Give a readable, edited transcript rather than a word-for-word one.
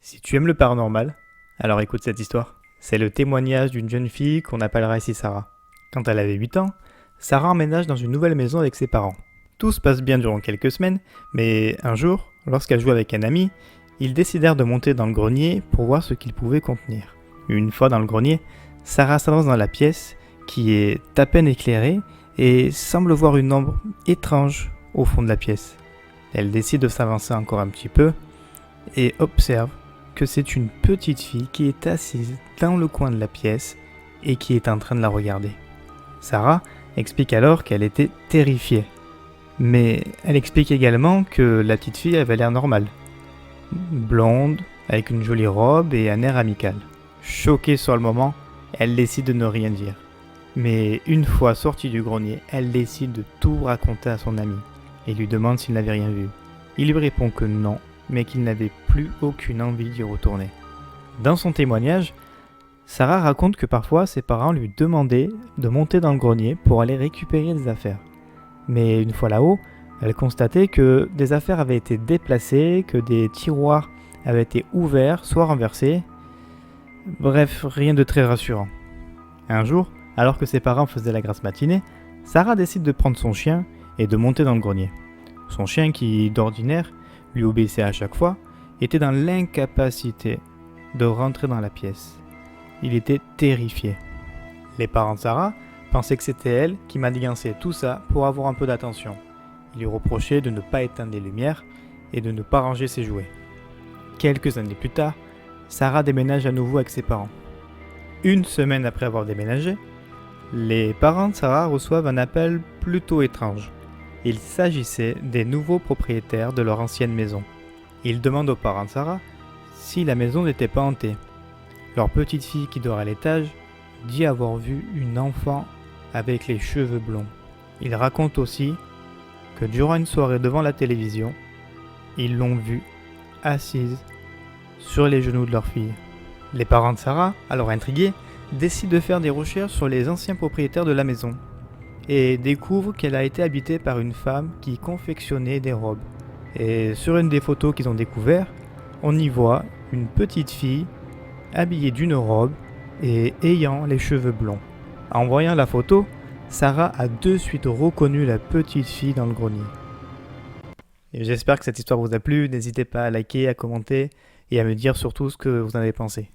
Si tu aimes le paranormal, alors écoute cette histoire. C'est le témoignage d'une jeune fille qu'on appellera ici Sarah. Quand elle avait 8 ans, Sarah emménage dans une nouvelle maison avec ses parents. Tout se passe bien durant quelques semaines, mais un jour, lorsqu'elle jouait avec un ami, ils décidèrent de monter dans le grenier pour voir ce qu'il pouvait contenir. Une fois dans le grenier, Sarah s'avance dans la pièce, qui est à peine éclairée, et semble voir une ombre étrange au fond de la pièce. Elle décide de s'avancer encore un petit peu, et observe que c'est une petite fille qui est assise dans le coin de la pièce et qui est en train de la regarder. Sarah explique alors qu'elle était terrifiée, mais elle explique également que la petite fille avait l'air normale, blonde, avec une jolie robe et un air amical. Choquée sur le moment, elle décide de ne rien dire. Mais une fois sortie du grenier, elle décide de tout raconter à son ami et lui demande s'il n'avait rien vu. Il lui répond que non, mais qu'il n'avait plus aucune envie d'y retourner. Dans son témoignage, Sarah raconte que parfois ses parents lui demandaient de monter dans le grenier pour aller récupérer des affaires. Mais une fois là-haut, elle constatait que des affaires avaient été déplacées, que des tiroirs avaient été ouverts, soit renversés. Bref, rien de très rassurant. Un jour, alors que ses parents faisaient la grasse matinée, Sarah décide de prendre son chien et de monter dans le grenier. Son chien, qui d'ordinaire lui obéissait à chaque fois, était dans l'incapacité de rentrer dans la pièce. Il était terrifié. Les parents de Sarah pensaient que c'était elle qui manigançait tout ça pour avoir un peu d'attention. Ils lui reprochaient de ne pas éteindre les lumières et de ne pas ranger ses jouets. Quelques années plus tard, Sarah déménage à nouveau avec ses parents. Une semaine après avoir déménagé, les parents de Sarah reçoivent un appel plutôt étrange. Il s'agissait des nouveaux propriétaires de leur ancienne maison. Ils demandent aux parents de Sarah si la maison n'était pas hantée. Leur petite fille qui dort à l'étage dit avoir vu une enfant avec les cheveux blonds. Ils racontent aussi que durant une soirée devant la télévision, ils l'ont vue assise sur les genoux de leur fille. Les parents de Sarah, alors intrigués, décident de faire des recherches sur les anciens propriétaires de la maison et découvrent qu'elle a été habitée par une femme qui confectionnait des robes. Et sur une des photos qu'ils ont découvertes, on y voit une petite fille habillée d'une robe et ayant les cheveux blonds. En voyant la photo, Sarah a de suite reconnu la petite fille dans le grenier. Et j'espère que cette histoire vous a plu. N'hésitez pas à liker, à commenter et à me dire surtout ce que vous en avez pensé.